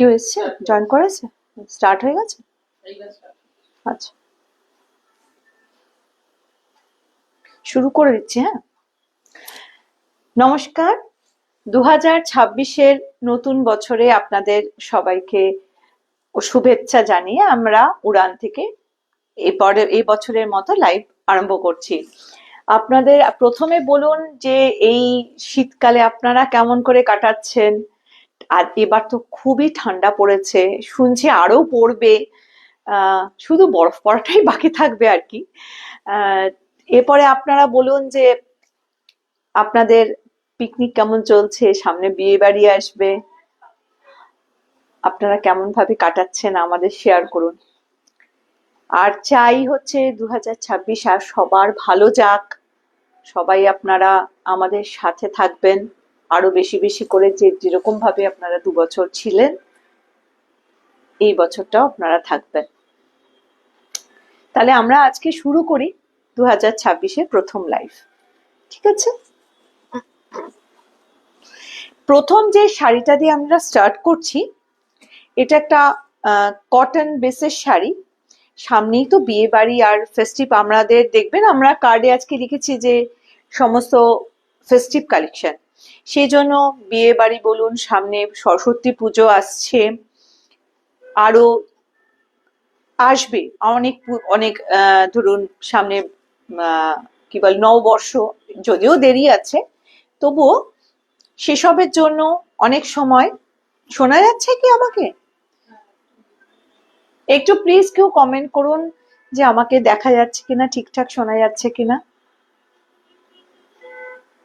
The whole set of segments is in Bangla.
কেউ এসছে জয়েন করেছে স্টার্ট হয়ে গেছে আচ্ছা শুরু করে দিচ্ছি হ্যাঁ নমস্কার 2026-এর নতুন বছরে আপনাদের সবাইকে শুভেচ্ছা জানিয়ে আমরা উড়ান থেকে এই বছরের মতো লাইভ আরম্ভ করছি আপনাদের প্রথমে বলুন যে এই শীতকালে আপনারা কেমন করে কাটাচ্ছেন আর এবার তো খুবই ঠান্ডা পড়েছে শুনছি আরো পড়বে শুধু বরফ পড়াটাই বাকি থাকবে আর কি এরপরে আপনারা বলুন যে আপনাদের পিকনিক কেমন চলছে সামনে বিয়ে বাড়ি আসবে আপনারা কেমন ভাবে কাটাচ্ছেন আমাদের শেয়ার করুন আর চাই হচ্ছে 2026 আর সবার ভালো যাক সবাই আপনারা আমাদের সাথে থাকবেন আরো বেশি বেশি করে যেরকম ভাবে আপনারা 2 বছর ছিলেন এই বছরটাও আপনারা থাকবেন তাহলে আমরা আজকে শুরু করি 2026-এর প্রথম লাইভ ঠিক আছে প্রথম যে শাড়িটা দিয়ে আমরা স্টার্ট করছি এটা একটা কটন বেসের শাড়ি সামনেই তো বিয়ে বাড়ি আর ফেস্টিভ আমাদের দেখবেন আমরা কার্ডে আজকে লিখেছি যে সমস্ত ফেস্টিভ কালেকশন সেই জন্য বিয়ে বাড়ি বলুন সামনে সরস্বতী পুজো আসছে আরো আসবে অনেক অনেক ধরুন সামনে কি বল নববর্ষ যদিও দেরি আছে তবুও সেসবের জন্য অনেক সময় শোনা যাচ্ছে কি আমাকে একটু প্লিজ কেউ কমেন্ট করুন যে আমাকে দেখা যাচ্ছে কিনা ঠিকঠাক শোনা যাচ্ছে কিনা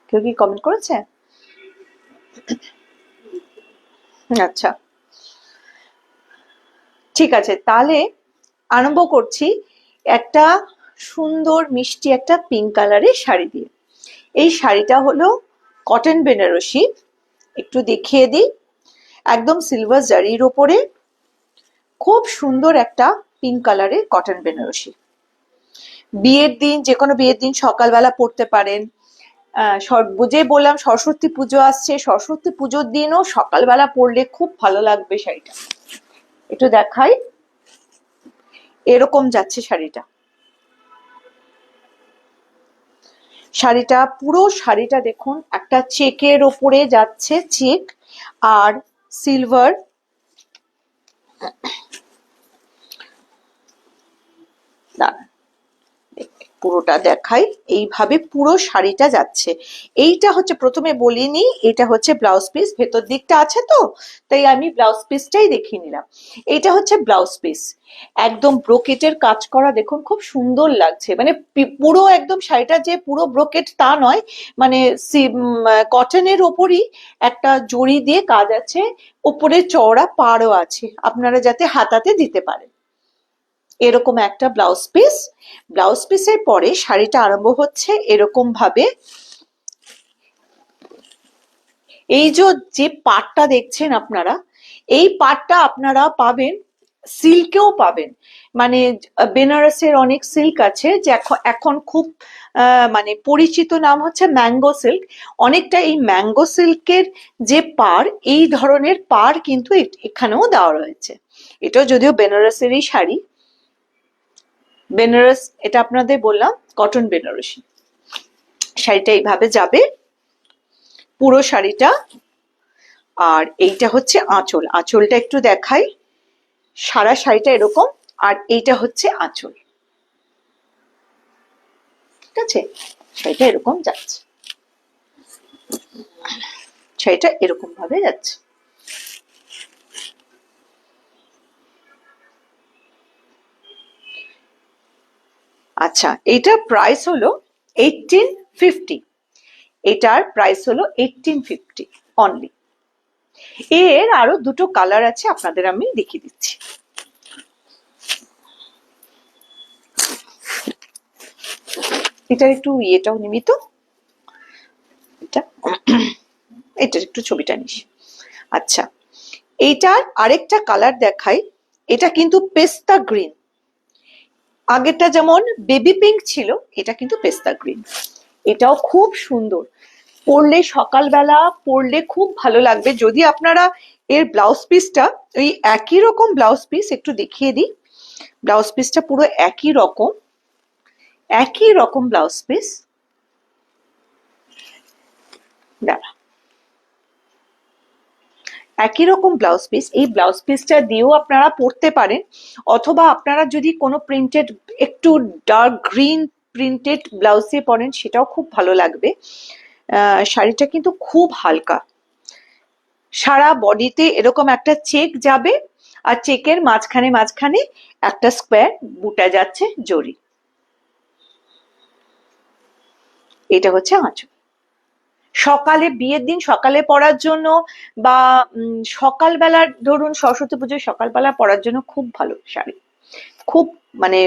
কেউ কি কমেন্ট করেছে আচ্ছা ঠিক আছে তাহলে আরম্ভ করছি একটা সুন্দর মিষ্টি একটা পিঙ্ক কালারের শাড়ি দিয়ে এই শাড়িটা হলো কটন বেনারসি একটু দেখিয়ে দিই একদম সিলভার জারির ওপরে খুব সুন্দর একটা পিঙ্ক কালারের কটন বেনারসি বিয়ের দিন যে কোনো বিয়ের দিন সকালবেলা পরতে পারেন যে বললাম সরস্বতী পুজো আসছে সরস্বতী পুজোর দিনও সকালবেলা পরলে খুব ভালো লাগবে শাড়িটা একটু দেখাই এরকম যাচ্ছে শাড়িটা পুরো শাড়িটা দেখুন একটা চেকের ওপরে যাচ্ছে চেক আর সিলভার পুরোটা দেখাই এইভাবে পুরো শাড়িটা যাচ্ছে এইটা হচ্ছে প্রথমে বলিনি এটা হচ্ছে ব্লাউজ পিস ভেতর দিকটা আছে তো তাই আমি ব্লাউজ পিসটাই দেখিয়ে নিলাম এইটা হচ্ছে ব্লাউজ পিস একদম ব্রোকেটের কাজ করা দেখুন খুব সুন্দর লাগছে মানে পুরো একদম শাড়িটা যে পুরো ব্রোকেট তা নয় মানে কটনের ওপরই একটা জড়ি দিয়ে কাজ আছে ওপরে চওড়া পাড়ও আছে আপনারা যাতে হাতাতে দিতে পারেন এরকম একটা ব্লাউজ পিসের পরে শাড়িটা আরম্ভ হচ্ছে এরকম ভাবে এই যে পাটটা দেখছেন আপনারা এই পাটটা আপনারা পাবেন সিল্কেও পাবেন মানে বেনারসের অনেক সিল্ক আছে যে এখন খুব মানে পরিচিত নাম হচ্ছে ম্যাঙ্গো সিল্ক অনেকটা এই ম্যাঙ্গো সিল্কের যে পাড় এই ধরনের পাড় কিন্তু এখানেও দেওয়া রয়েছে এটা যদিও বেনারসেরই শাড়ি বেনারস এটা আপনাদের বললাম কটন বেনারসি শাড়িটা এইভাবে যাবে পুরো শাড়িটা আর এইটা হচ্ছে আঁচলটা একটু দেখাই সারা শাড়িটা এরকম আর এইটা হচ্ছে আঁচল ঠিক আছে শাড়িটা এরকম যাচ্ছে শাড়িটা এরকম ভাবে যাচ্ছে আচ্ছা এটার প্রাইস হলো 1850 এটার প্রাইস হলো 1850 অনলি এর আরো দুটো কালার আছে আপনাদের আমি দেখিয়ে দিচ্ছি এটার একটু ইয়েটাও নিমিত এটার একটু ছবিটা নিস আচ্ছা এইটার আরেকটা কালার দেখাই এটা কিন্তু পেস্তা গ্রিন আগেরটা যেমন বেবি পিঙ্ক ছিল এটা কিন্তু পেস্তা গ্রিন এটাও খুব সুন্দর পরলে সকালবেলা পরলে খুব ভালো লাগবে যদি আপনারা এর ব্লাউজ পিসটা ওই একই রকম ব্লাউজ পিস, একটু দেখিয়ে দিই। ব্লাউজ পিসটা পুরো একই রকম ব্লাউজ পিস। দাঁড়া, একই রকম ব্লাউজ পিস। এই ব্লাউজ পিসটা দিয়েও আপনারা পরতে পারেন, অথবা আপনারা যদি কোনো প্রিন্টেড, একটু ডার্ক গ্রিন প্রিন্টেড ব্লাউজ দিয়ে পরেন, সেটাও খুব ভালো লাগবে। শাড়িটা কিন্তু খুব হালকা, সারা বডিতে এরকম একটা চেক যাবে, আর চেকের মাঝখানে মাঝখানে একটা স্কোয়ার বুটা যাচ্ছে জরি। এটা হচ্ছে আঁচল। সকালে, বিয়ের দিন সকালে পরার জন্য, বা সকালবেলার, ধরুন সরস্বতী পুজোয় সকালবেলা পরার জন্য খুব ভালো শাড়ি, খুব মানে।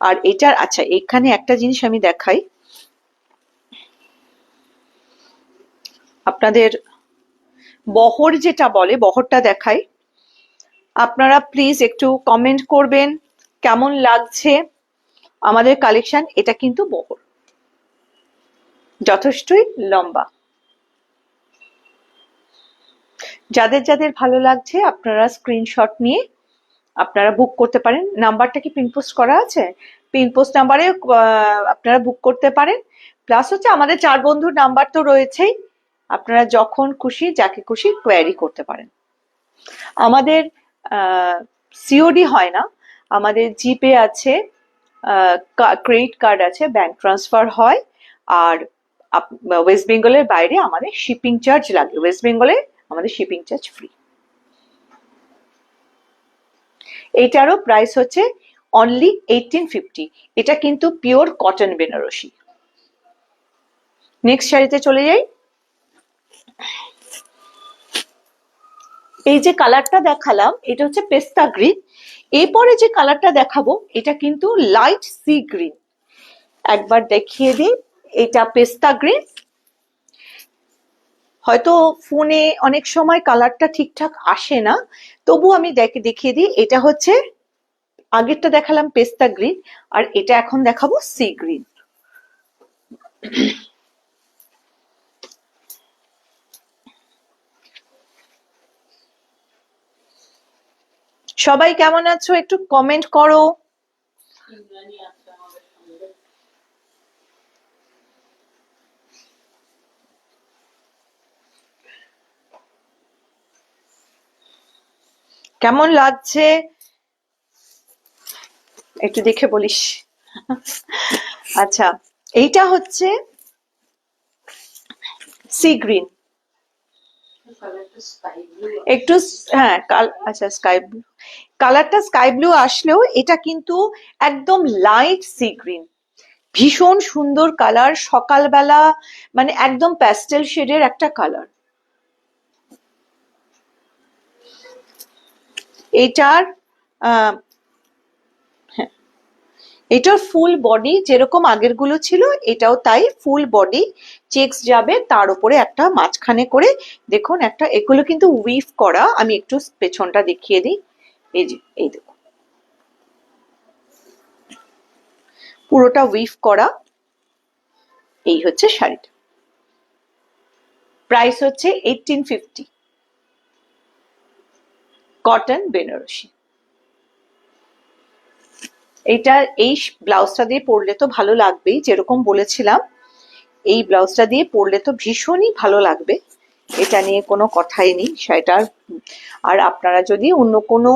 আর এটার, আচ্ছা এখানে একটা জিনিস আমি দেখাই আপনাদের, বহর যেটা বলে, বহরটা দেখাই। আপনারা প্লিজ একটু কমেন্ট করবেন কেমন লাগছে আমাদের কালেকশন। এটা কিন্তু বহর, যথেষ্টই লম্বা। যাদের যাদের ভালো লাগছে আপনারা স্ক্রিনশট নিয়ে আপনারা বুক করতে পারেন। নাম্বারটা কি পিন পোস্ট করা আছে? পিন পোস্ট নাম্বারে আপনারা বুক করতে পারেন। প্লাস হচ্ছে আমাদের 4 বন্ধুর নাম্বার তো রয়েছেই, আপনারা যখন খুশি যাকে খুশি কোয়ারি করতে পারেন। আমাদের সিওডি হয় না, আমাদের জিপে আছে, ক্রেডিট কার্ড আছে, ব্যাংক ট্রান্সফার হয়। আর ওয়েস্ট বেঙ্গলের বাইরে আমাদের শিপিং চার্জ লাগে, ওয়েস্ট বেঙ্গলে আমাদের শিপিং চার্জ ফ্রি। এটারও প্রাইস হচ্ছে অনলি 1850। এটা কিন্তু পিওর কটন বেনারসি। নেক্সট শাড়িতে চলে যাই। এই যে কালারটা দেখালাম এটা হচ্ছে পেস্তা গ্রিন। এরপরে যে কালারটা দেখাবো এটা কিন্তু লাইট সি গ্রিন। একবার দেখিয়ে দিই, এটা পেস্তা গ্রিন। হয়তো ফোনে অনেক সময় কালারটা ঠিকঠাক আসে না, তবু আমি দেখিয়ে দিই। এটা হচ্ছে, আগেরটা দেখালাম পেস্তা গ্রিন, আর এটা এখন দেখাবো সি গ্রিন। সবাই কেমন আছো একটু কমেন্ট করো। কেমন লাগছে একটু দেখে বলিস। আচ্ছা, এইটা হচ্ছে সি গ্রিন, একটু, হ্যাঁ আচ্ছা স্কাই ব্লু, কালারটা স্কাই ব্লু আসলেও এটা কিন্তু একদম লাইট সি গ্রিন, ভীষণ সুন্দর কালার। সকালবেলা মানে একদম প্যাস্টেল শেডের একটা কালার। এটার এটার ফুল বডি যেরকম আগের গুলো ছিল, এটাও তাই, ফুল বডি চেকস যাবে, তার উপরে একটা মাঝখানে করে দেখুন একটা, এগুলো কিন্তু উইভ করা। আমি একটু পেছনটা দেখিয়ে দিই। এই যে, এই দেখুন পুরোটা উইভ করা। এই হচ্ছে শাড়িটা, প্রাইস হচ্ছে 1850, কটন বেনারসি। এটা, এই ব্লাউজটা দিয়ে পরলে তো ভালো লাগবেই, যেরকম বলেছিলাম এই ব্লাউজটা দিয়ে পরলে তো ভীষণই ভালো লাগবে, এটা নিয়ে কোনো কথাই নেই সেটার। আর আপনারা যদি অন্য কোনো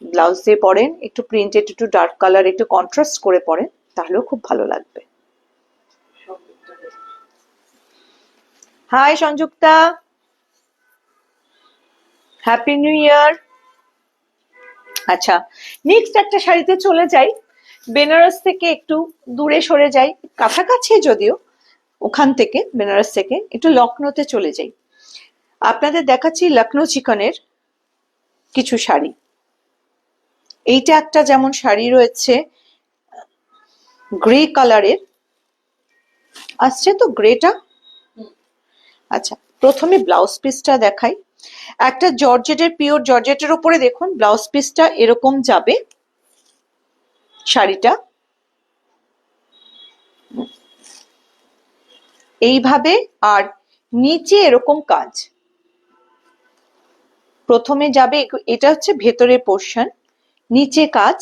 ব্লাউজ দিয়ে পরেন, একটু প্রিন্টেড, একটু ডার্ক কালার, একটু কন্ট্রাস্ট করে পরেন, তাহলেও খুব ভালো লাগবে। Hi Sanjukta, happy new year. আচ্ছা, নেক্সট একটা শাড়িতে চলে যাই। বেনারস থেকে একটু দূরে সরে যাই, কাছাকাছি যদিও, ওখান থেকে বেনারস থেকে একটু লখনৌতে চলে যাই। আপনাদের দেখাচ্ছি লখনৌ চিকনের কিছু শাড়ি। এইটা একটা যেমন শাড়ি রয়েছে গ্রে কালারের, আসছে তো গ্রেটা। আচ্ছা, প্রথমে ব্লাউজ পিসটা দেখাই। একটা জর্জেটের, পিওর জর্জেটের উপরে দেখুন ব্লাউজ পিসটা এরকম যাবে শাড়িটা, এইভাবে, আর নিচে এরকম কাজ। প্রথমে যাবে, এটা হচ্ছে ভেতরের পোর্শন, নিচে কাজ।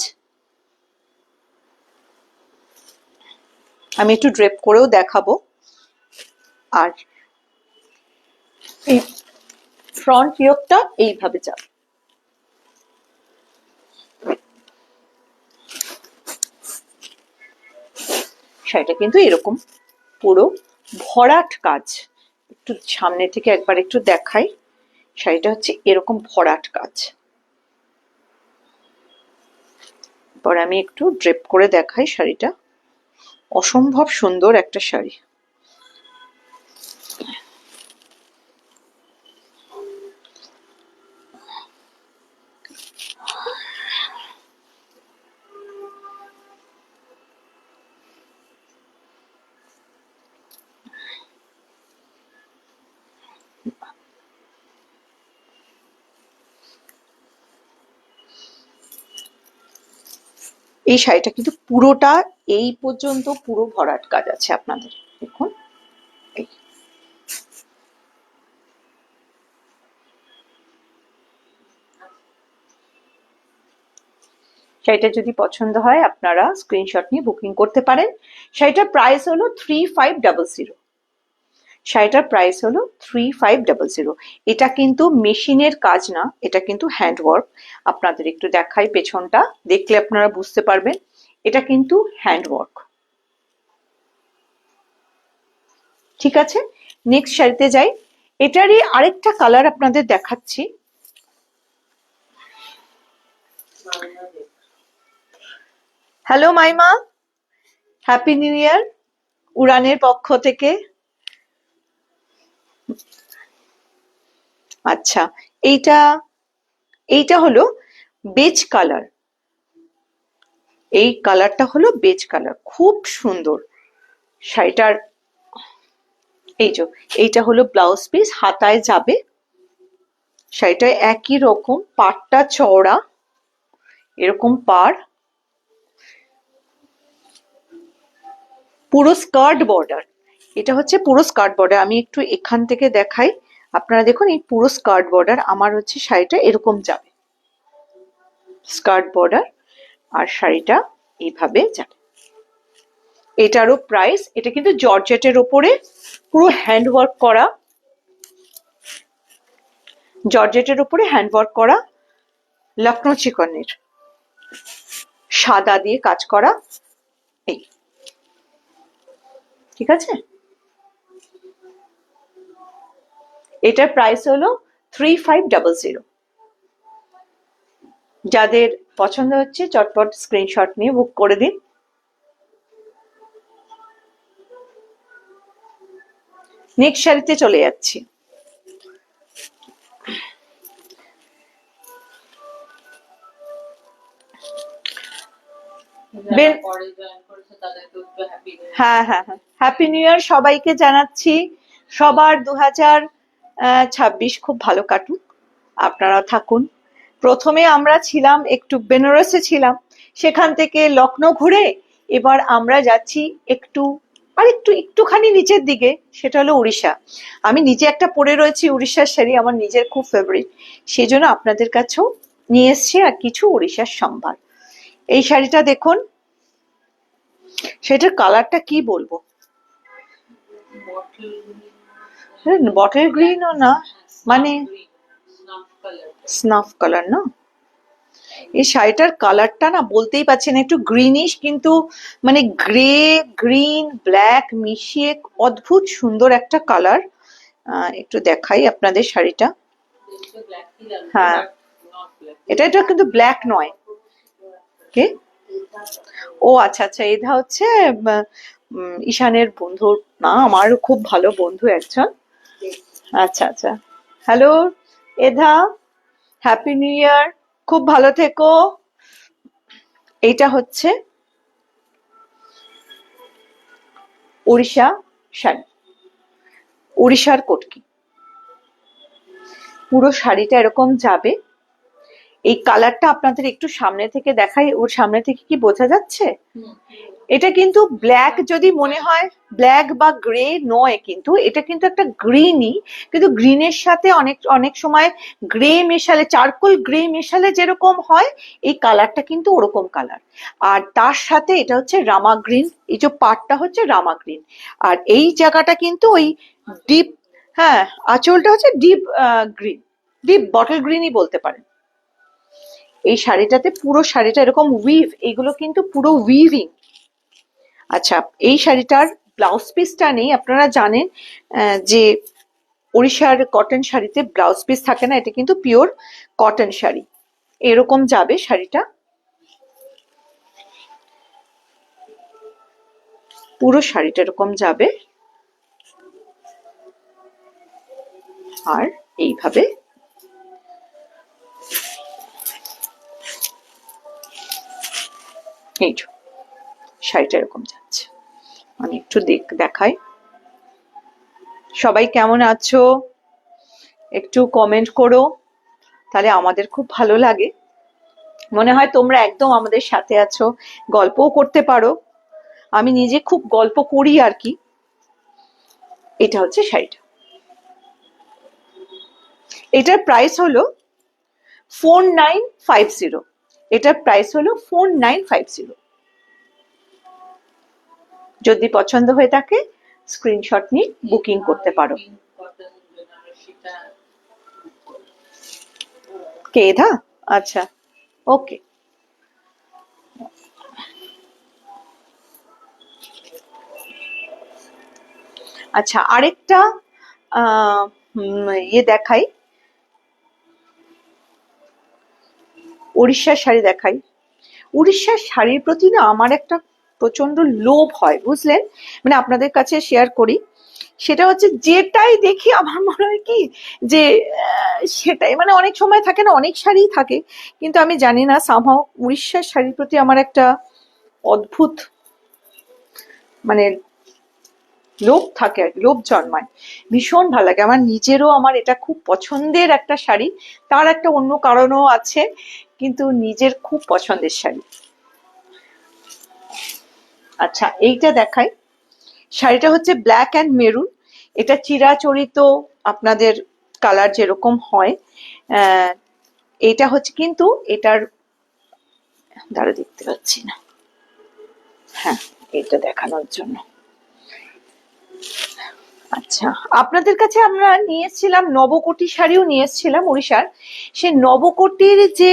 আমি একটু ড্রেপ করেও দেখাবো। আর এই ফ্রন্ট ইয়োকটা এইভাবে যাবে। শাড়িটা কিন্তু এরকম পুরো ভরাট কাজ। একটু সামনে থেকে একবার একটু দেখাই। শাড়িটা হচ্ছে এরকম ভরাট কাজ। পর আমি একটু ড্রেপ করে দেখাই শাড়িটা। অসম্ভব সুন্দর একটা শাড়ি। এই শাড়িটা কিন্তু পুরোটা এই পর্যন্ত পুরো ভরাট কাজ আছে আপনাদের, দেখুন। এই শাড়িটা যদি পছন্দ হয় আপনারা স্ক্রিনশট নিয়ে বুকিং করতে পারেন। শাড়িটার প্রাইস হলো 3500। শাড়িটার প্রাইস হলো 3500। এটা কিন্তু মেশিনের কাজ না, এটা কিন্তু হ্যান্ডওয়ার্ক। আপনাদের একটু দেখাই, পেছনটা দেখলে আপনারা বুঝতে পারবেন এটা কিন্তু হ্যান্ডওয়ার্ক। ঠিক আছে, নেক্সট শাড়িতে যাই। এটারই আরেকটা কালার আপনাদের দেখাচ্ছি। হ্যালো মাইমা, হ্যাপি নিউ ইয়ার উড়ানের পক্ষ থেকে। আচ্ছা, এইটা এইটা হলো বেজ কালার। এই কালারটা হলো বেজ কালার, খুব সুন্দর শাড়িটার। এই যে এইটা হলো ব্লাউজ পিস, হাতায় যাবে। শাড়িটা একই রকম, পাড়টা চওড়া, এরকম পাড়, পুরো স্কার্ট বর্ডার। এটা হচ্ছে পুরো স্কার্ট বর্ডার। আমি একটু এখান থেকে দেখাই, আপনারা দেখুন এই পুরো স্কার্ট বর্ডার। আমার হচ্ছে শাড়িটা এরকম যাবে, স্কার্ট বর্ডার, আর শাড়িটা এইভাবে যাবে। এটারও প্রাইস, এটা কিন্তু জর্জেটের ওপরে পুরো হ্যান্ডওয়ার্ক করা, জর্জেটের উপরে হ্যান্ডওয়ার্ক করা, লখনৌ চিকনের সাদা দিয়ে কাজ করা। এই ঠিক আছে, এটার প্রাইস হলো 3500। যাদের পছন্দ হচ্ছে চটপট স্ক্রিনশট নিয়ে বুক করে দিন। নেক্সট শাড়িতে চলে যাচ্ছি। হ্যাঁ হ্যাঁ হ্যাঁ, হ্যাপি নিউ ইয়ার সবাইকে জানাচ্ছি। সবার 2026 খুব ভালো কাটুক, আপনারা থাকুন। প্রথমে আমরা ছিলাম একটু বেনারসে ছিলাম, সেখান থেকে লখনৌ ঘুরে এবার আমরা যাচ্ছি একটু একটুখানি নিচের দিকে, সেটা হলো উড়িষ্যা। আমি নিজে একটা পরে রয়েছি উড়িষ্যার শাড়ি, আমার নিজের খুব ফেভারিট, সেই জন্য আপনাদের কাছেও নিয়ে এসছি আর কিছু উড়িষ্যার সম্ভার। এই শাড়িটা দেখুন, সেটার কালারটা কি বলবো, বটল গ্রিনও না, মানে স্নাফ কালার না। এই শাড়িটার কালারটা না বলতেই পারছি না, একটু গ্রিনিশ, কিন্তু মানে গ্রে গ্রিন ব্ল্যাক মিশিয়ে অদ্ভুত সুন্দর একটা কালার। একটু দেখাই আপনাদের শাড়িটা। হ্যাঁ, এটা কিন্তু ব্ল্যাক নয়। কে? ও আচ্ছা আচ্ছা, এটা হচ্ছে ঈশানের বন্ধু, না আমার খুব ভালো বন্ধু একজন। আচ্ছা আচ্ছা, হ্যালো এধা, হ্যাপি নিউ ইয়ার, খুব ভালো থেকো। এইটা হচ্ছে উড়িষ্যা শাড়ি, উড়িষ্যার কটকি। পুরো শাড়িটা এরকম যাবে। এই কালারটা আপনাদের একটু সামনে থেকে দেখাই, ওর সামনে থেকে কি বোঝা যাচ্ছে? এটা কিন্তু ব্ল্যাক যদি মনে হয়, ব্ল্যাক বা গ্রে নয়, কিন্তু এটা কিন্তু একটা গ্রিনই, কিন্তু গ্রিনের সাথে অনেক অনেক সময় গ্রে মেশালে, চারকোল গ্রে মেশালে যেরকম হয়, এই কালারটা কিন্তু ওরকম কালার। আর তার সাথে এটা হচ্ছে রামা গ্রিন, এই যে পাটটা হচ্ছে রামা গ্রিন, আর এই জায়গাটা কিন্তু ওই ডিপ, হ্যাঁ আঁচলটা হচ্ছে ডিপ গ্রিন, ডিপ বটল গ্রিনই বলতে পারেন। এই শাড়িটাতে পুরো শাড়িটা এরকম উইভ, এগুলো কিন্তু পুরো উইভিং। আচ্ছা, এই শাড়িটার ব্লাউজ পিসটা নেই, আপনারা জানেন যে ওড়িশার কটন শাড়িতে ব্লাউজ পিস থাকে না, এটা কিন্তু পিওর কটন শাড়ি। এরকম যাবে শাড়িটা, পুরো শাড়িটা এরকম যাবে, আর এইভাবে এই শাড়িটা এরকম যাচ্ছে। আমি একটু দেখাই। সবাই কেমন আছো একটু কমেন্ট করো, তাহলে আমাদের খুব ভালো লাগে, মনে হয় তোমরা একদম আমাদের সাথে আছো, গল্পও করতে পারো। আমি নিজে খুব গল্প করি আর কি। এটা হচ্ছে শাড়িটা, এটার প্রাইস হলো 4950, এটার প্রাইস হলো 4950। যদি পছন্দ হয়ে থাকে স্ক্রিনশট নিয়ে বুকিং করতে পারো। কেধা, আচ্ছা ওকে। আচ্ছা, আরেকটা ইয়ে দেখাই, উড়িষ্যার শাড়ি দেখাই। উড়িষ্যার শাড়ির প্রতি না আমার একটা প্রচন্ড লোভ হয়, বুঝলেন, মানে আপনাদের কাছে শেয়ার করি। সেটা হচ্ছে যেটাই দেখি আমার মনে হয় কি যে সেটাই, মানে অনেক সময় থাকে না, অনেক শাড়ি থাকে, কিন্তু আমি জানি না সামহাও উড়িষ্যার শাড়ির প্রতি আমার একটা অদ্ভুত মানে লোভ থাকে, লোভ জন্মায়, ভীষণ ভালো লাগে আমার নিজেরও। আমার এটা খুব পছন্দের একটা শাড়ি, তার একটা অন্য কারণও আছে, কিন্তু নিজের খুব পছন্দের শাড়ি। আচ্ছা, এইটা দেখাই, শাড়িটা হচ্ছে ব্ল্যাক অ্যান্ড মেরুন, এটা চিরাচরিত আপনাদের কালার যেরকম হয়, এটা হচ্ছে কিন্তু এটার দ্বারা দেখতে পাচ্ছি না, হ্যাঁ এটা দেখানোর জন্য। আচ্ছা, আপনাদের কাছে আমরা নিয়েছিলাম নবকোটি শাড়িও নিয়েছিলাম উড়িষ্যার, সে নবকোটির যে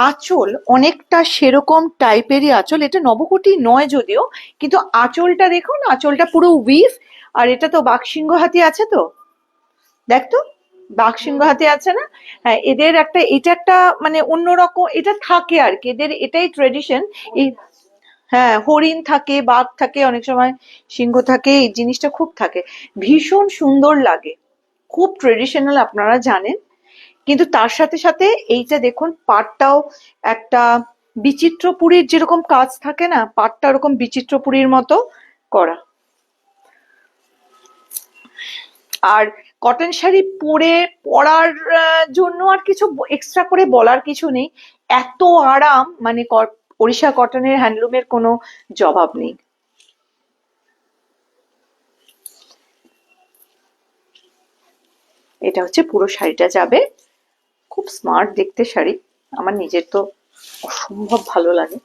আঁচল অনেকটা সেরকম টাইপেরই আঁচল, এটা নবকোটি নয় যদিও, কিন্তু আঁচলটা দেখুন, আঁচলটা পুরো উইভ। আর এটা তো বাঘসিংহ হাতি আছে, তো দেখ তো বাঘসিংহ হাতি আছে না, হ্যাঁ এদের একটা, এটা একটা মানে অন্যরকম এটা থাকে আর কি, এদের এটাই ট্রেডিশন। এই হ্যাঁ, হরিণ থাকে, বাঘ থাকে, অনেক সময় সিংহ থাকে, এই জিনিসটা খুব থাকে, ভীষণ সুন্দর লাগে, খুব ট্রেডিশনাল, আপনারা জানেন। কিন্তু তার সাথে সাথে এইটা দেখুন, পাটটাও একটা বিচিত্রপুরীর যেরকম কাজ থাকে না, পাটটা ওরকম বিচিত্রপুরীর মতো করা। আর কটন শাড়ি পরার জন্য আর কিছু এক্সট্রা করে বলার কিছু নেই, এত আরাম, মানে ওড়িশা কটনের হ্যান্ডলুমের কোনো জবাব নেই। এটা হচ্ছে পুরো শাড়িটা যাবে, খুব স্মার্ট দেখতে শাড়ি, আমার নিজের তো অসম্ভব ভালো লাগে।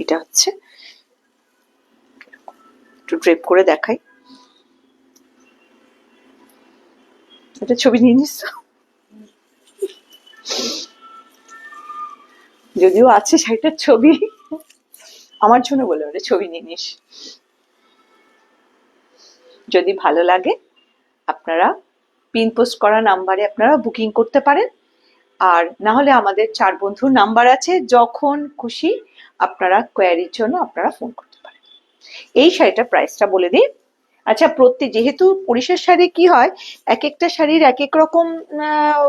এটা হচ্ছে একটু ড্রেপ করে দেখাই, এটা ছবি নিয়ে নিস, যদিও আছে শাড়িটার ছবি, আমার জন্য বলে ওটা ছবি নিয়ে নিস। যদি ভালো লাগে আপনারা পিন পোস্ট করা নাম্বারে আপনারা বুকিং করতে পারেন, আর না হলে আমাদের 4 বন্ধুর নাম্বার আছে, যখন খুশি আপনারা কোয়ারির জন্য আপনারা ফোন করতে পারেন। এই শাড়িটার প্রাইসটা বলে দিই। আচ্ছা, যেহেতু উড়িষ্যার শাড়ি কি হয়, এক একটা শাড়ির এক এক রকম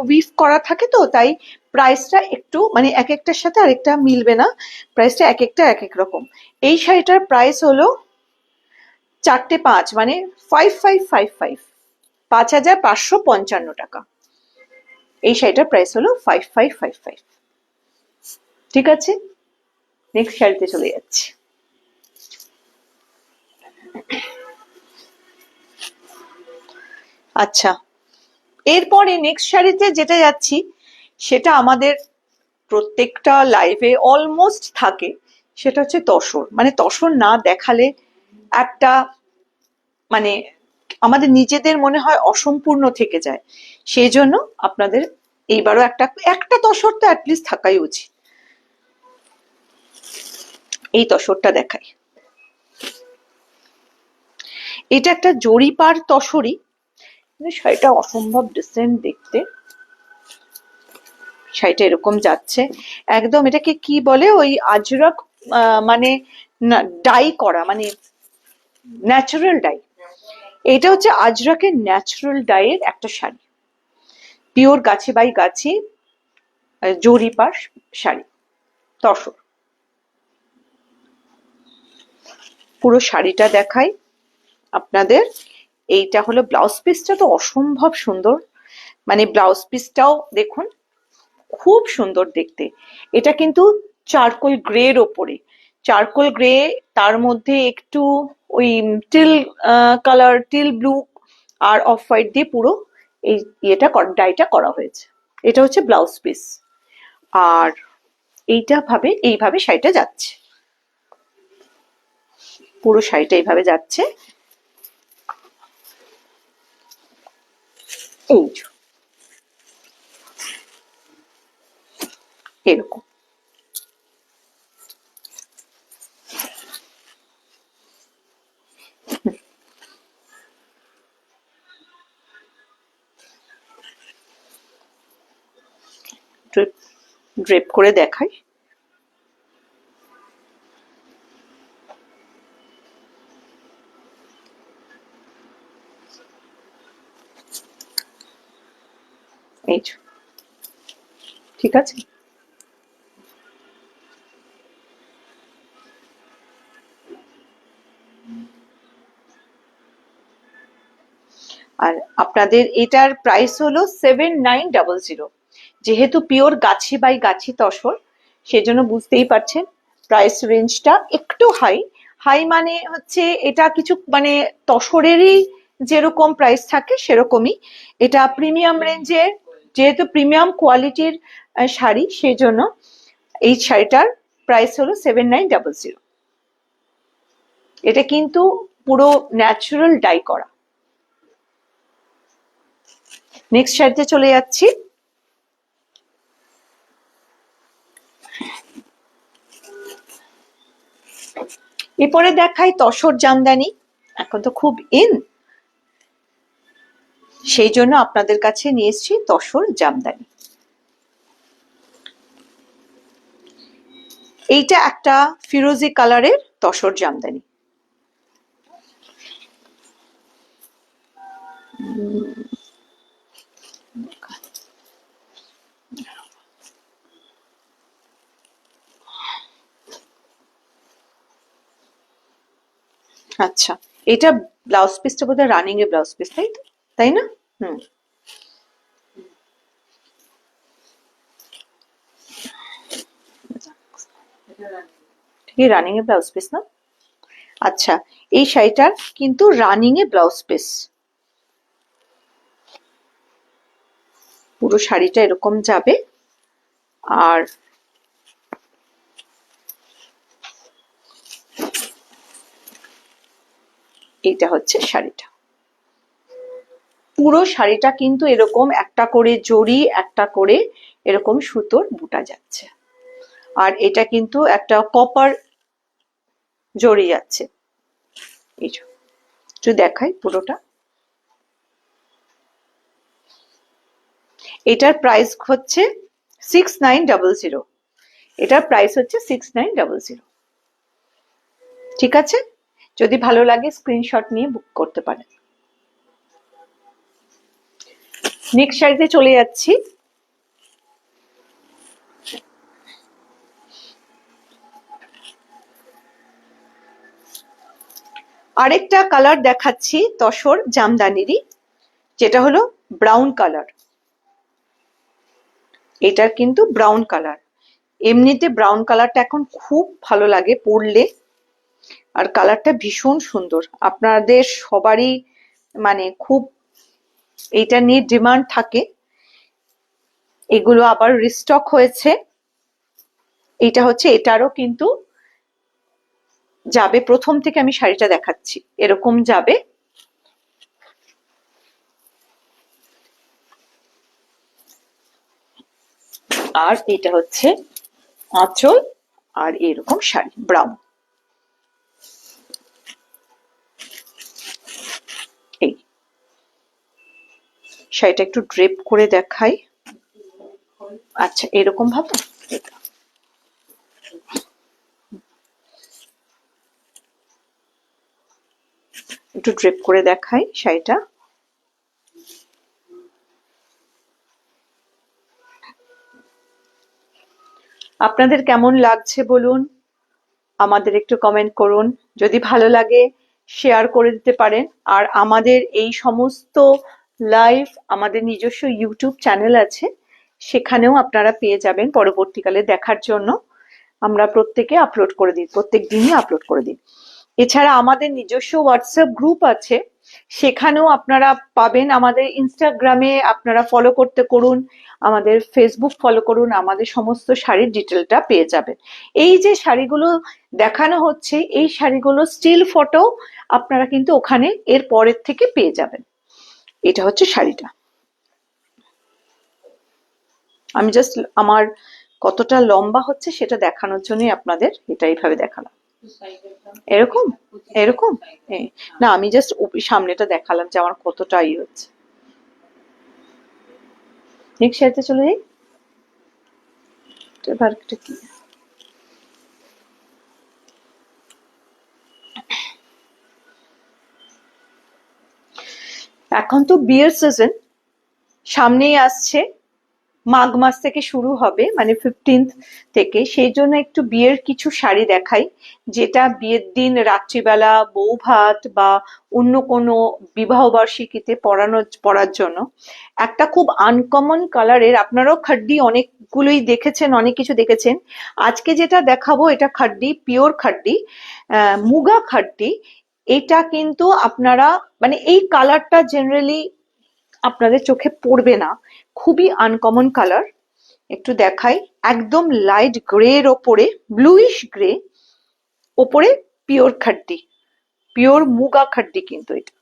উইভ করা থাকে, তো তাই প্রাইসটা একটু মানে এক একটার সাথে আরেকটা মিলবে না, প্রাইসটা এক একটা এক এক রকম। এই শাড়িটার প্রাইস হলো 4টে 5, মানে 5555, 5555 টাকা। এই শাড়িটার প্রাইস হলো 5555। ঠিক আছে, নেক্সট শাড়িতে চলে যাচ্ছি। আচ্ছা, এরপরে নেক্সট শাড়িতে যেটা যাচ্ছি সেটা আমাদের প্রত্যেকটা লাইভে অলমোস্ট থাকে, সেটা হচ্ছে তসর। মানে তসর না দেখালে একটা মানে আমাদের নিজেদের মনে হয় অসম্পূর্ণ থেকে যায়। সেই জন্য আপনাদের এইবারও একটা একটা তসর তো অ্যাটলিস্ট থাকাই উচিত। এই তসরটা দেখাই। এটা একটা জরিপার তসরই, শাড়িটা অসম্ভব ডিসেন্ট দেখতে। শাড়িটা এরকম যাচ্ছে একদম, এটাকে কি বলে ওই আজরক, মানে ডাই করা, মানে ন্যাচারাল ডাই। এটা হচ্ছে আজরকের ন্যাচারাল ডাইয়ের একটা শাড়ি, পিওর গাছি বাই গাছি জরিপার শাড়ি তসর। পুরো শাড়িটা দেখাই আপনাদের। এইটা হলো ব্লাউজ পিসটা, তো অসম্ভব সুন্দর। মানে ব্লাউজ পিসটাও দেখুন, খুব সুন্দর দেখতে। এটা কিন্তু চারকোল গ্রের ওপরে, চারকোল গ্রে, তার মধ্যে একটু ওই টিল কালার, টিল ব্লু আর অফ হোয়াইট দিয়ে পুরো এই ইয়েটা ডাইটা করা হয়েছে। এটা হচ্ছে ব্লাউজ পিস। আর এইভাবে শাড়িটা যাচ্ছে, পুরো শাড়িটা এইভাবে যাচ্ছে। এই এরকম। ড্রেপ করে দেখাই। এই ঠিক আছে। আর আপনাদের এটার প্রাইস হলো 7900। যেহেতু পিওর গাছি বাই গাছি তসর, সেজন্য বুঝতেই পারছেন প্রাইস রেঞ্জটা একটু হাই। হাই মানে হচ্ছে এটা কিছু মানে তসরেরই যেরকম প্রাইস থাকে সেরকমই। এটা প্রিমিয়াম রেঞ্জে, যেহেতু প্রিমিয়াম কোয়ালিটির শাড়ি, সেজন্য এই শাড়িটার প্রাইস হলো 7900। এটা কিন্তু পুরো ন্যাচারাল ডাই করা। নেক্সট শাড়িতে চলে যাচ্ছি। এরপরে দেখাই তসর জামদানি। এখন তো খুব ইন, সেই জন্য আপনাদের কাছে নিয়ে এসেছি তসর জামদানি। এইটা একটা ফিরোজি কালারের তসর জামদানি। আচ্ছা, এটা ব্লাউজ পিসটা বোধহয় রানিং এর ব্লাউজ পিস, তাই তো, তাই না? হুম, ঠিক রানিং এর ব্লাউজ পিস না? আচ্ছা, এই শাড়িটার কিন্তু রানিং এ ব্লাউজ পিস। পুরো শাড়িটা এরকম যাবে। আর এইটা হচ্ছে শাড়িটা। পুরো শাড়িটা কিন্তু এরকম একটা করে জড়ি, একটা করে এরকম সুতোর বুটা যাচ্ছে। আর এটা কিন্তু একটা কপার জড়ি যাচ্ছে। এই যে একটু দেখাই পুরোটা। এটার প্রাইস হচ্ছে 6900। এটার প্রাইস হচ্ছে 6900। ঠিক আছে, যদি ভালো লাগে স্ক্রিনশট নিয়ে বুক করতে পারেন। নেক্সট শাড়িতে চলে যাচ্ছি। আরেকটা কালার দেখাচ্ছি তসর জামদানিরই, যেটা হলো ব্রাউন কালার। এটা কিন্তু ব্রাউন কালার। এমনিতে ব্রাউন কালারটা এখন খুব ভালো লাগে পরলে, আর কালারটা ভীষণ সুন্দর। আপনাদের সবারই মানে খুব এটা নিয়ে ডিমান্ড থাকে। এগুলো আবার রিস্টক হয়েছে। এটা হচ্ছে, এটারও কিন্তু যাবে, প্রথম থেকে আমি শাড়িটা দেখাচ্ছি, এরকম যাবে। আর এটা হচ্ছে আঁচল, আর এরকম শাড়ি ব্রাউন। এই শাড়িটা একটু ড্রেপ করে দেখাই। আচ্ছা, এরকম ভাবে একটু ড্রেপ করে দেখাই শাড়িটা। আপনাদের কেমন লাগছে বলুন, আমাদের একটু কমেন্ট করুন। যদি ভালো লাগে শেয়ার করে দিতে পারেন। আর আমাদের এই সমস্ত লাইভ আমাদের নিজস্ব ইউটিউব চ্যানেল আছে, সেখানেও আপনারা পেয়ে যাবেন পরবর্তীকালে দেখার জন্য। আমরা প্রত্যেকে আপলোড করে দিই, প্রত্যেক দিনই আপলোড করে দিই। এছাড়া আমাদের নিজস্ব হোয়াটসঅ্যাপ গ্রুপ আছে, সেখানেও আপনারা পাবেন। আমাদের ইনস্টাগ্রামে আপনারা ফলো করতে করুন, আমাদের ফেসবুক ফলো করুন, আমাদের সমস্ত শাড়ির ডিটেলটা পেয়ে যাবেন। এই যে শাড়িগুলো দেখানো হচ্ছে, এই শাড়িগুলো স্টিল ফটো আপনারা কিন্তু ওখানে এর পরের থেকে পেয়ে যাবেন। এটা হচ্ছে শাড়িটা। আমি জাস্ট আমার কতটা লম্বা হচ্ছে সেটা দেখানোর জন্যই আপনাদের এটা এইভাবে দেখালাম। এরকম এরকম না, আমি জাস্ট সামনেটা দেখালাম যে আমার কতটা ই হচ্ছে। নেক্সট শাড়িতে চলে যাই। এবার কি, এখন তো বিয়ের সিজন সামনেই আসছে, মাঘ মাস থেকে শুরু হবে, মানে 15th থেকে। সেই জন্য একটু বিয়ের কিছু শাড়ি দেখাই, যেটা বিয়ের দিন রাত্রিবেলা বউ ভাত বা অন্য কোনো বিবাহ বার্ষিকীতে পরার জন্য। একটা খুব আনকমন কালারের, আপনারাও খাড্ডি অনেকগুলোই দেখেছেন, অনেক কিছু দেখেছেন। আজকে যেটা দেখাবো এটা খাড্ডি, পিওর খাড্ডি, মুগা খাড্ডি। এটা কিন্তু আপনারা মানে এই কালারটা জেনারেলি আপনাদের চোখে পড়বে না, খুবই আনকমন কালার। একটু দেখাই, একদম লাইট গ্রে এর ওপরে ব্লুইশ গ্রে, ওপরে পিওর খাড্ডি, পিওর মুগা খাড্ডি। কিন্তু এটা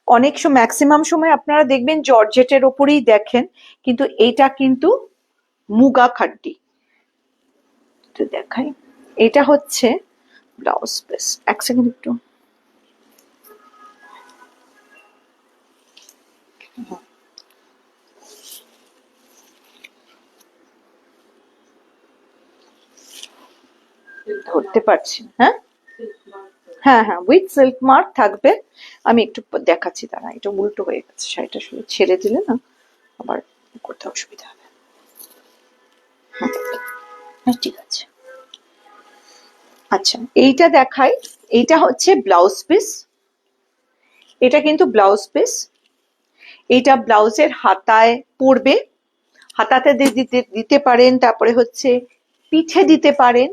অনেক সময়, ম্যাক্সিমাম সময় আপনারা দেখবেন জর্জেটের ওপরেই দেখেন, কিন্তু এটা কিন্তু মুগা খাড্ডি। তো দেখাই, এটা হচ্ছে ব্লাউজ পিস। এক সেকেন্ড একটু, ধরতে পারছি। হ্যাঁ হ্যাঁ হ্যাঁ, উইথ সিল্ক মার্ক থাকবে। আমি একটু দেখাচ্ছি, দাঁড়া, এটা উল্টো হয়ে গেছে শাড়িটা, শুধু ছেড়ে দিলে না আবার করতে অসুবিধা হবে। হ্যাঁ ঠিক আছে। আচ্ছা, এইটা দেখাই, এইটা হচ্ছে ব্লাউজ পিস। এটা কিন্তু ব্লাউজ পিস, এটা ব্লাউজের হাতায় পড়বে, হাতাতে দিতে পারেন, তারপরে হচ্ছে পিঠে দিতে পারেন।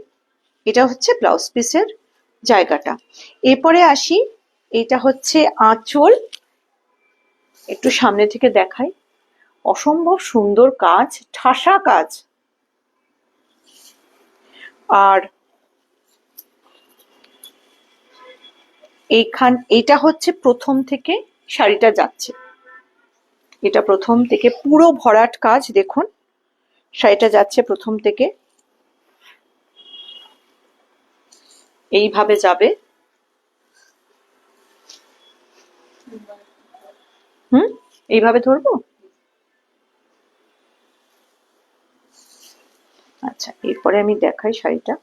এটা হচ্ছে ব্লাউজ পিসের জায়গাটা। এরপরে আসি, এটা হচ্ছে আঁচল। একটু সামনে থেকে দেখাই, অসম্ভব সুন্দর কাজ, ঠাসা কাজ। আর এটা হচ্ছে প্রথম থেকে শাড়িটা যাচ্ছে, এটা প্রথম থেকে পুরো ভরাট কাজ। দেখুন শাড়িটা যাচ্ছে প্রথম থেকে, এইভাবে যাবে। এইভাবে ধরবো। আচ্ছা, এরপরে আমি দেখাই শাড়িটা।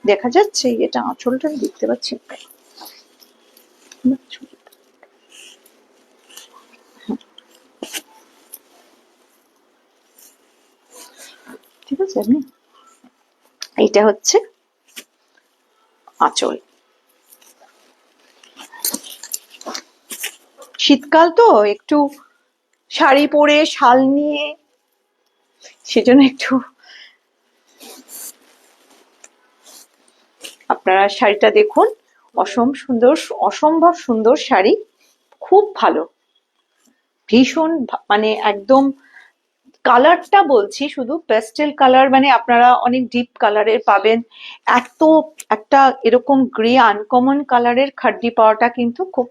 দেখা যাচ্ছে এটা আঁচলটা, আমি দেখতে পাচ্ছি। ঠিক আছে, আপনি এইটা হচ্ছে আঁচল। শীতকাল তো একটু শাড়ি পরে শাল নিয়ে, সেজন্য একটু আপনারা শাড়িটা দেখুন, অসম্ভব সুন্দর শাড়ি, খুব ভালো, ভীষণ মানে একদম কালারটা বলছি, শুধু পেস্টেল কালার, মানে আপনারা অনেক ডিপ কালারের পাবেন, এত একটা এরকম গ্রে আনকমন কালারের খাড্ডি পাওয়াটা কিন্তু খুব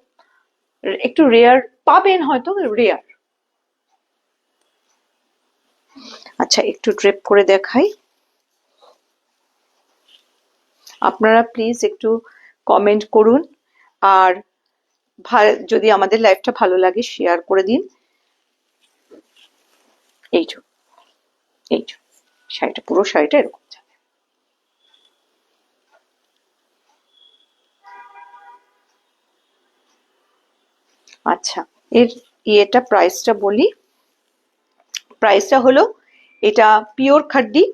একটু রেয়ার পাবেন, হয়তো রেয়ার। আচ্ছা, একটু ড্রেপ করে দেখাই, আপনারা প্লিজ একটু কমেন্ট করুন, আর যদি আমাদের লাইভটা ভালো লাগে শেয়ার করে দিন। এই শাড়িটা, পুরো শাড়িটা এরকম যাবে। আচ্ছা, এর ইয়েটা প্রাইসটা বলি, প্রাইসটা হলো, এটা পিওর খাড্ডি,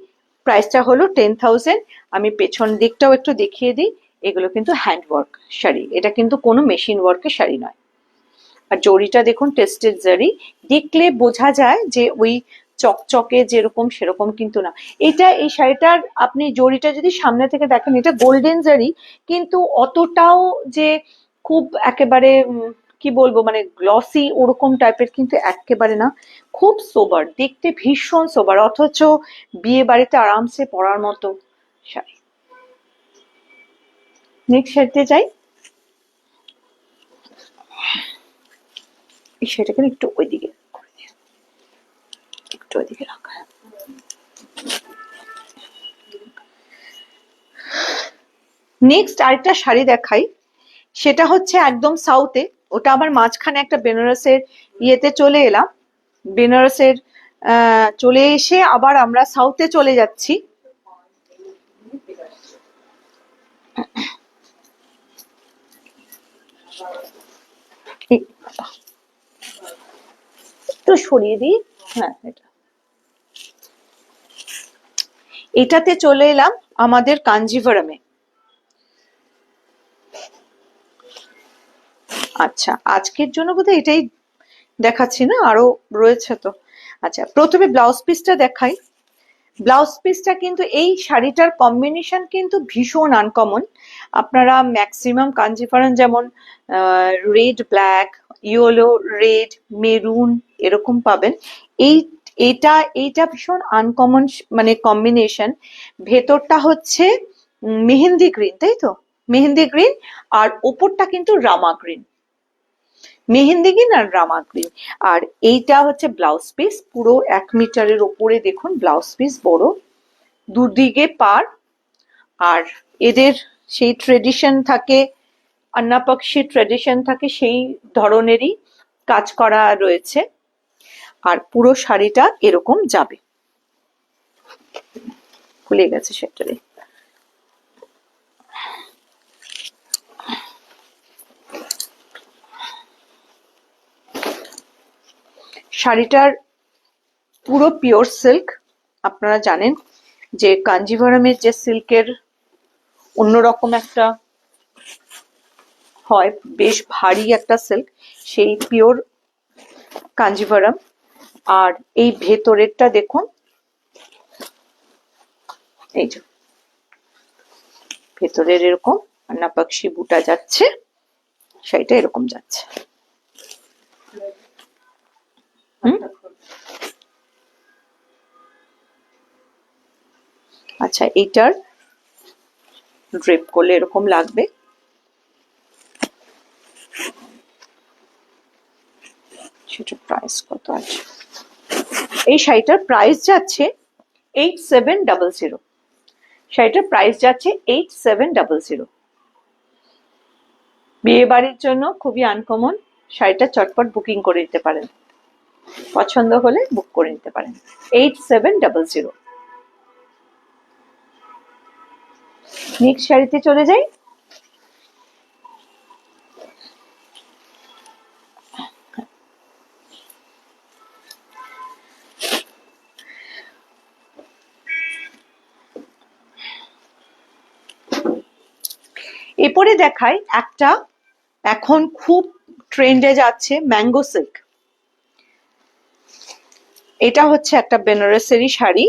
প্রাইসটা হলো 10,000। আমি পেছন দিকটাও একটু দেখিয়ে দিই, এগুলো কিন্তু হ্যান্ডওয়ার্ক শাড়ি, এটা কিন্তু কোনো মেশিন ওয়ার্কের শাড়ি নয়। আর জরিটা দেখুন, টেস্টেড জারি, দেখলে বোঝা যায় যে ওই চকচকে যেরকম সেরকম কিন্তু না। এই শাড়িটার আপনি জরিটা যদি সামনে থেকে দেখেন, এটা গোল্ডেন জারি, কিন্তু অতটাও যে খুব একেবারে কি বলবো, মানে গ্লসি ওরকম টাইপের কিন্তু একেবারে না, খুব সোবার, দেখতে ভীষণ সোবার, অথচ বিয়ে বাড়িতে আরামসে পরার মতো শাড়ি। নেক্সট শাড়িতে যাই, এই শাড়িটাকে একটু ওইদিকে রাখা। নেক্সট আরেকটা শাড়ি দেখাই, সেটা হচ্ছে একদম সাউথে, ওটা আবার মাঝখানে একটা বেনারসের ইয়েতে চলে এলাম, বেনারসের চলে এসে আবার আমরা সাউথে চলে যাচ্ছি। একটু সরিয়ে দিই, হ্যাঁ, এটাতে চলে এলাম আমাদের কাঞ্জিভারমে। আচ্ছা, আজকের জন্য বোধহয় এটাই দেখাচ্ছি না, আরো রয়েছে তো। আচ্ছা, প্রথমে ব্লাউজ পিসটা দেখাই। ব্লাউজ পিসটা কিন্তু এই শাড়িটার কম্বিনেশন কিন্তু ভীষণ আনকমন। আপনারা ম্যাক্সিমাম কাঞ্জিভারম যেমন red black, yellow red, maroon এরকম পাবেন, এই এইটা ভীষণ আনকমন মানে কম্বিনেশন। ভেতরটা হচ্ছে মেহেন্দি গ্রিন, তাই তো, মেহেন্দি গ্রিন, আর ওপরটা কিন্তু রামা গ্রিন, মেহেন্দি গ্রিন আর রামা গ্রিন। আর এইটা হচ্ছে ব্লাউজ পিস, পুরো 1 মিটারের ওপরে দেখুন ব্লাউজ পিস, বড়, দুদিকে পার। আর এদের সেই ট্রেডিশন থাকে, আন্নাপাক্ষী ট্রেডিশন থাকে, সেই ধরনেরই কাজ করা রয়েছে। আর পুরো শাড়িটা এরকম যাবে, খুলে গেছে সেটারে। শাড়িটার পুরো পিওর সিল্ক। আপনারা জানেন যে কাঞ্জিভারমের যে সিল্কের অন্যরকম একটা হয়, বেশ ভারী একটা সিল্ক, সেই পিওর কাঞ্জিভারম। আর এই ভেতরেরটা দেখুন, এই যে ভেতরের এরকম আন্নাপাক্ষী বুটা যাচ্ছে, শাড়িটা এরকম যাচ্ছে। আচ্ছা, এইটার ড্রেপ করলে এরকম লাগবে। সেটার প্রাইস কত আছে? এই শাড়িটার প্রাইস যাচ্ছে 8700। শাড়িটার প্রাইস যাচ্ছে 8700। বিয়ে বাড়ির জন্য খুবই আনকমন, শাড়িটা চটপট বুকিং করে নিতে পারেন, পছন্দ হলে বুক করে নিতে পারেন। 8700। নেক্সট শাড়িতে চলে যাই। এরপরে দেখাই একটা এখন খুব ট্রেন্ডে যাচ্ছে ম্যাঙ্গো সিল্ক। এটা হচ্ছে একটা বেনারসেরই শাড়ি,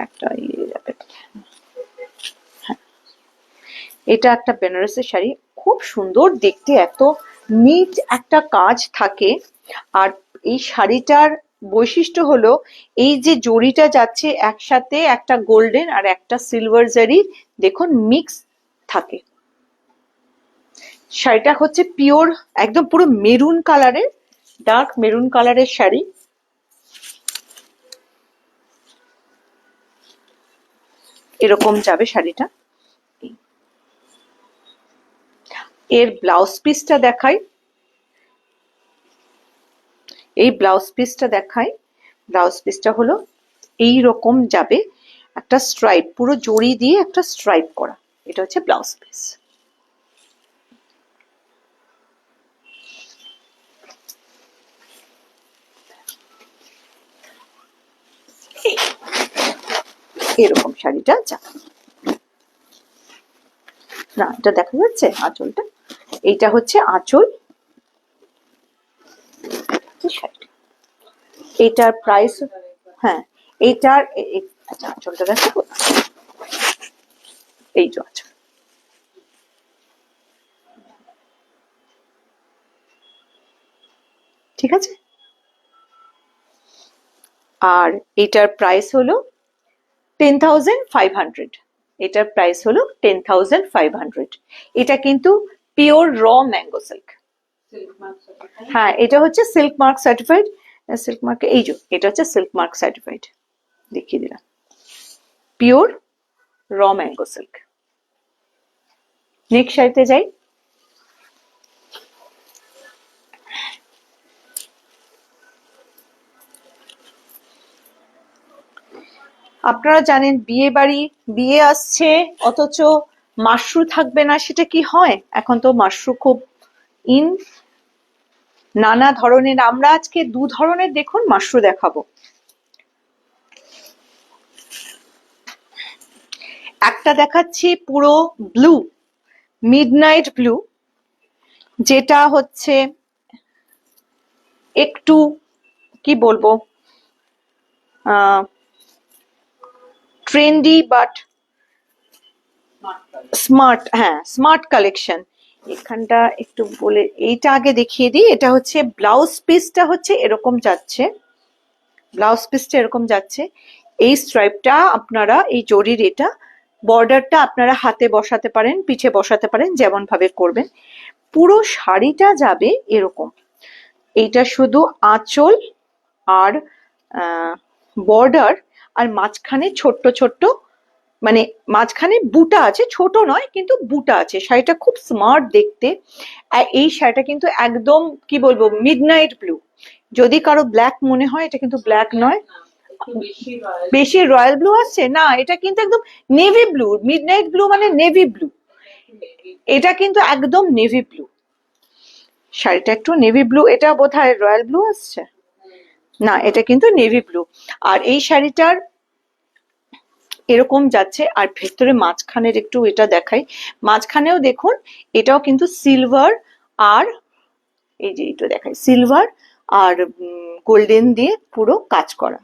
একটা এটা একটা বেনারসের শাড়ি, খুব সুন্দর দেখতে, এত নিট একটা কাজ থাকে। আর এই শাড়িটার বৈশিষ্ট্য হলো এই যে জড়িটা যাচ্ছে একসাথে, একটা গোল্ডেন আর একটা সিলভার জারি দেখুন মিক্স থাকে। শাড়িটা হচ্ছে পিওর একদম পুরো মেরুন কালারের, ডার্ক মেরুন কালারের শাড়ি। এরকম যাবে শাড়িটা। এর ব্লাউজ পিসটা দেখাই, এই ব্লাউজ পিসটা দেখাই। ব্লাউজ পিসটা হলো এই রকম যাবে, একটা স্ট্রাইপ, পুরো জড়ি দিয়ে একটা স্ট্রাইপ করা, এটা হচ্ছে ব্লাউজ পিস। এরকম শাড়িটা যাবে না, এটা দেখা যাচ্ছে আঁচলটা, এইটা হচ্ছে আঁচল। এটার প্রাইস, হ্যাঁ এইটার আচ্ছা আঁচলটা দেখাবো, এই যে আঁচল, ঠিক আছে। আর এটার প্রাইস হলো 10,500, এটার প্রাইস হলো 10,500। এটা কিন্তু পিওর র ম্যাঙ্গো সিল্ক। হ্যাঁ এটা হচ্ছে silk mark certified, silk mark, এই যে এটা হচ্ছে সিল্ক মার্ক সার্টিফাইড, দেখিয়ে দিলাম, পিওর র ম্যাঙ্গো সিল্ক। নেক্সট শাড়িতে যাই। আপনারা জানেন বিয়ে বাড়ি, বিয়ে আসছে অথচ মাশরু থাকবে না, সেটা কি হয়? এখন তো মাশরু খুব ইন, নানা ধরনের। আমরা আজকে দু ধরনের দেখুন মাশরু দেখাবো। একটা দেখাচ্ছি পুরো ব্লু, মিডনাইট ব্লু, যেটা হচ্ছে একটু কি বলবো ট্রেন্ডি বাট স্মার্ট, হ্যাঁ স্মার্ট কালেকশন। এখানটা একটু বলে এইটা আগে দেখিয়ে দিই। এটা হচ্ছে ব্লাউজ পিসটা হচ্ছে এরকম যাচ্ছে, ব্লাউজ পিসটা এরকম যাচ্ছে। এই স্ট্রাইপটা আপনারা এই জরির এটা বর্ডারটা আপনারা হাতে বসাতে পারেন, পিঠে বসাতে পারেন, যেমন ভাবে করবেন। পুরো শাড়িটা যাবে এরকম, এইটা শুধু আঁচল আর বর্ডার, আর মাঝখানে ছোট্ট ছোট্ট মানে মাঝখানে বুটা আছে, ছোট নয় কিন্তু বুটা আছে। শাড়িটা খুব স্মার্ট দেখতে। আর এই শাড়িটা কিন্তু একদম কি বলবো মিডনাইট ব্লু, যদি কারো ব্ল্যাক মনে হয়, এটা কিন্তু ব্ল্যাক নয়, বেশি রয়্যাল ব্লু আসছে না, এটা কিন্তু একদম নেভি ব্লু। মিডনাইট ব্লু মানে নেভি ব্লু, এটা কিন্তু একদম নেভি ব্লু। শাড়িটা একটু নেভি ব্লু, এটা বোধহয় রয়্যাল ব্লু আসছে না, এটা কিন্তু নেভি ব্লু। আর এই শাড়িটার এরকম যাচ্ছে, আর ভেতরে মাঝখানের একটু এটা দেখাই, মাঝখানেও দেখুন এটাও কিন্তু সিলভার, আর এই যে এটা দেখাই সিলভার আর গোল্ডেন দিয়ে পুরো কাজ করা।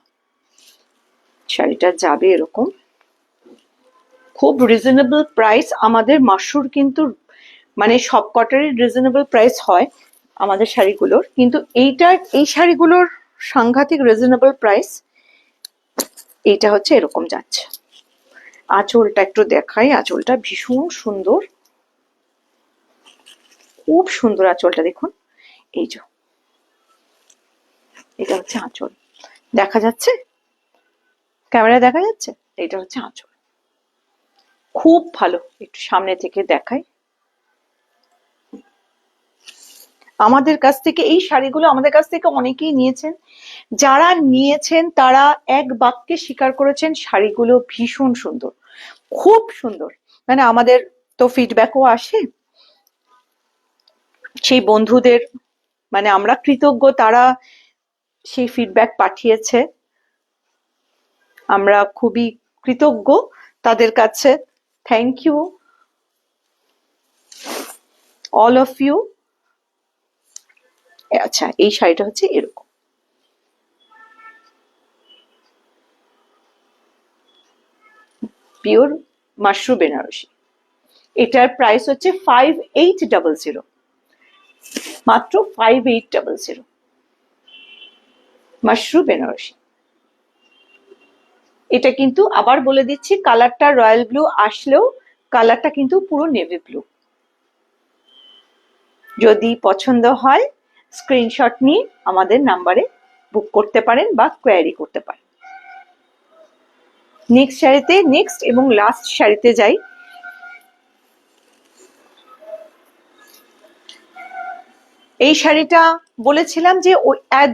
শাড়িটা যাবে এরকম, খুব রিজনেবল প্রাইস। আমাদের মাশরুর কিন্তু মানে সব কটারই রিজনেবল প্রাইস হয় আমাদের শাড়িগুলোর, কিন্তু এইটার এই শাড়িগুলোর সাংঘাতিক রিজনেবল প্রাইস। এইটা হচ্ছে এরকম যাচ্ছে। আঁচলটা একটু দেখাই, আঁচলটা ভীষণ সুন্দর, খুব সুন্দর আঁচলটা দেখুন, এই যে এটা হচ্ছে আঁচল, দেখা যাচ্ছে ক্যামেরায়, দেখা যাচ্ছে, এটা হচ্ছে আঁচল, খুব ভালো। একটু সামনে থেকে দেখাই। আমাদের কাছ থেকে এই শাড়িগুলো আমাদের কাছ থেকে অনেকেই নিয়েছেন, যারা নিয়েছেন তারা এক বাক্যে স্বীকার করেছেন শাড়িগুলো ভীষণ সুন্দর, খুব সুন্দর। মানে আমাদের তো ফিডব্যাকও আসে, সেই বন্ধুদের মানে আমরা কৃতজ্ঞ, তারা সেই ফিডব্যাক পাঠিয়েছে, আমরা খুবই কৃতজ্ঞ তাদের কাছে, thank you. All of you. আচ্ছা, এই শাড়িটা হচ্ছে এরকম, পিওর মাশরুম বেনারসি। এটার প্রাইস হচ্ছে 5800, মাত্র 5800, মাশরুম বেনারসি। এটা কিন্তু আবার বলে দিচ্ছি, কালারটা রয়্যাল ব্লু আসলেও কালারটা কিন্তু পুরো নেভি ব্লু। যদি পছন্দ হয় স্ক্রিনশট নিয়ে আমাদের নাম্বারে বুক করতে পারেন বা কোয়ারি করতে পারেন। নেক্সট শাড়িতে, নেক্সট এবং লাস্ট শাড়িতে যাই। এই শাড়িটা বলেছিলাম যে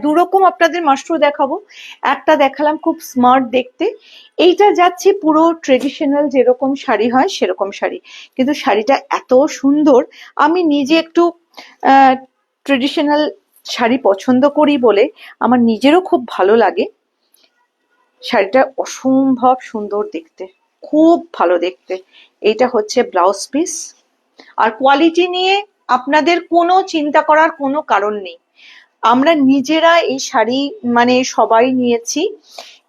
দুরকম আপনাদের মাশরু দেখাবো। একটা দেখালাম খুব স্মার্ট দেখতে, এইটা যাচ্ছে পুরো ট্রেডিশনাল যেরকম শাড়ি হয় সেরকম শাড়ি, কিন্তু শাড়িটা এত সুন্দর। আমি নিজে একটু ট্রেডিশনাল শাড়ি পছন্দ করি বলে আমার নিজেরও খুব ভালো লাগে। শাড়িটা অসম্ভব সুন্দর দেখতে, খুব ভালো দেখতে। এইটা হচ্ছে ব্লাউজ পিস। আর কোয়ালিটি নিয়ে আপনাদের কোনো চিন্তা করার কোনো কারণ নেই। আমরা নিজেরা এই শাড়ি মানে সবাই নিয়েছি,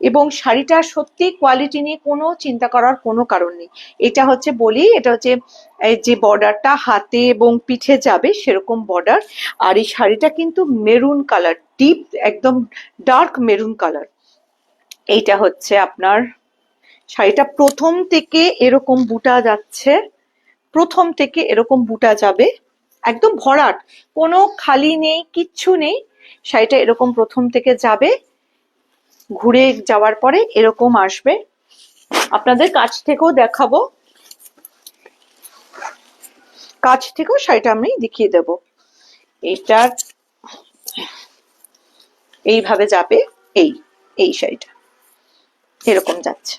এবং শাড়িটা সত্যি কোয়ালিটি নিয়ে কোনো চিন্তা করার কোনো কারণ নেই। এটা হচ্ছে বলি, এটা হচ্ছে এই যে বর্ডারটা হাতে এবং পিঠে যাবে সেরকম বর্ডার। আর এই শাড়িটা কিন্তু মেরুন কালার, ডিপ একদম ডার্ক মেরুন কালার। এইটা হচ্ছে আপনার শাড়িটা, প্রথম থেকে এরকম বুটা যাচ্ছে, প্রথম থেকে এরকম বুটা যাবে, একদম ভরাট, কোনো খালি নেই, কিচ্ছু নেই। শাড়িটা এরকম প্রথম থেকে যাবে, ঘুরে যাওয়ার পরে এরকম আসবে। আপনাদের কাছ থেকেও দেখাবো, কাছ থেকেও শাড়িটা আমি দেখিয়ে দেব। এইটার এইভাবে যাবে, এই এই শাড়িটা এরকম যাচ্ছে।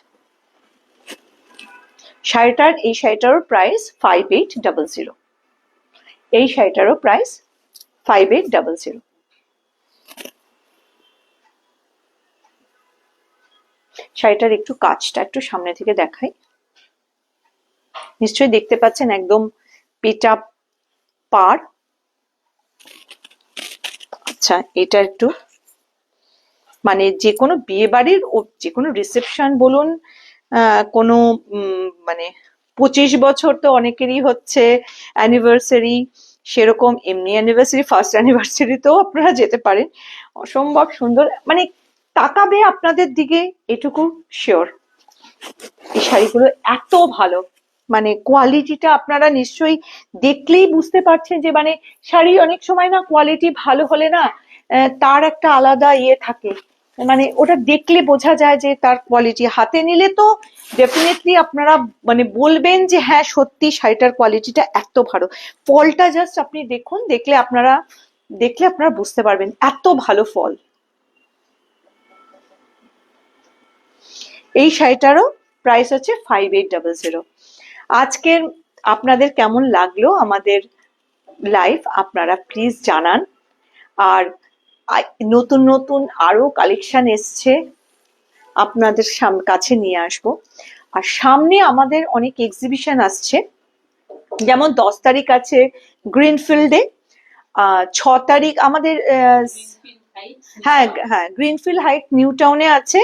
শাড়িটার, এই শাড়িটারও প্রাইস 5800, এই শাড়িটারও প্রাইস 5800। শাড়িটার একটু কাজটা একটু সামনে থেকে দেখাই। নিশ্চয়ই দেখতে পাচ্ছেন একদম পেটা পাড়। আচ্ছা, এটা একটু মানে যে কোনো বিয়ে বাড়ির যে কোনো রিসেপশন বলুন, কোনো মানে 25 বছর তো অনেকেরই হচ্ছে অ্যানিভার্সারি, সেরকম এমনি অ্যানিভার্সারি, ফার্স্ট অ্যানিভার্সারিতেও আপনারা যেতে পারেন। অসম্ভব সুন্দর, মানে তাকাবে আপনাদের দিকে এটুকু শিওর। এই শাড়িগুলো এত ভালো, মানে কোয়ালিটিটা আপনারা নিশ্চয়ই দেখলেই বুঝতে পারছেন যে মানে শাড়ি অনেক সময় না কোয়ালিটি ভালো হলে না তার একটা আলাদা ইয়ে থাকে, মানে ওটা দেখলে বোঝা যায় যে তার কোয়ালিটি। হাতে নিলে তো ডেফিনেটলি আপনারা মানে বলবেন যে হ্যাঁ সত্যি শাড়িটার কোয়ালিটিটা এত ভালো। ফলটা জাস্ট আপনি দেখুন, দেখলে আপনারা বুঝতে পারবেন এত ভালো ফল। এই শাড়িটারও প্রাইস হচ্ছে 5800। আজকের আপনাদের কেমন লাগলো আমাদের লাইভ আপনারা প্লিজ জানান। আর নতুন নতুন আরো কালেকশন এসছে, আপনাদের কাছে নিয়ে আসবো। আর সামনে আমাদের অনেক এক্সিবিশন আসছে, যেমন 10 তারিখ আছে গ্রিনফিল্ডে, 6 তারিখ আমাদের হ্যাঁ হ্যাঁ গ্রিনফিল্ড হাইট নিউ টাউনে আছে,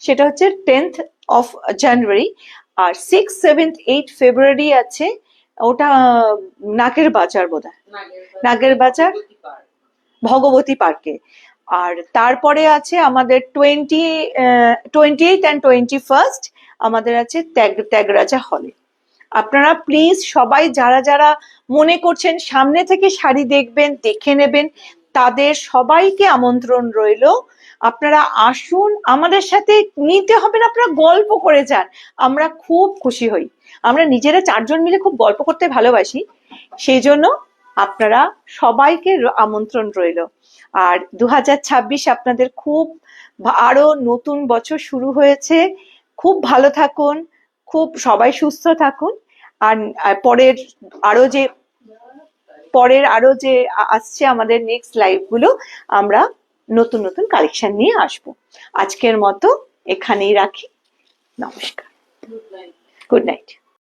সেটা হচ্ছে 10th of January। আর 6, 7, 8 ফেব্রুয়ারি আছে, ওটা নাগের বাজার বোধহয়, নাগের বাজার ভগবতী পার্কে। আর তারপরে আছে আমাদের 28th and 21st আমাদের আছে ত্যাগরাজা হলে। আপনারা প্লিজ সবাই যারা যারা মনে করছেন সামনে থেকে শাড়ি দেখবেন, দেখে নেবেন, তাদের সবাইকে আমন্ত্রণ রইল। আপনারা আসুন, আমাদের সাথে নিতে হবে না, আপনারা গল্প করে যান, আমরা খুব খুশি হই। আমরা নিজেরা 4 জন মিলে খুব গল্প করতে ভালোবাসি, সেই জন্য আপনারা সবাইকে আমন্ত্রণ রইল। আর 2026 আপনাদের খুব আরো নতুন বছর শুরু হয়েছে, খুব ভালো থাকুন, খুব সবাই সুস্থ থাকুন। আর পরের আরো যে আসছে আমাদের নেক্সট লাইভ গুলো, আমরা নতুন নতুন কালেকশন নিয়ে আসবো। আজকের মতো এখানেই রাখি, নমস্কার, গুড নাইট।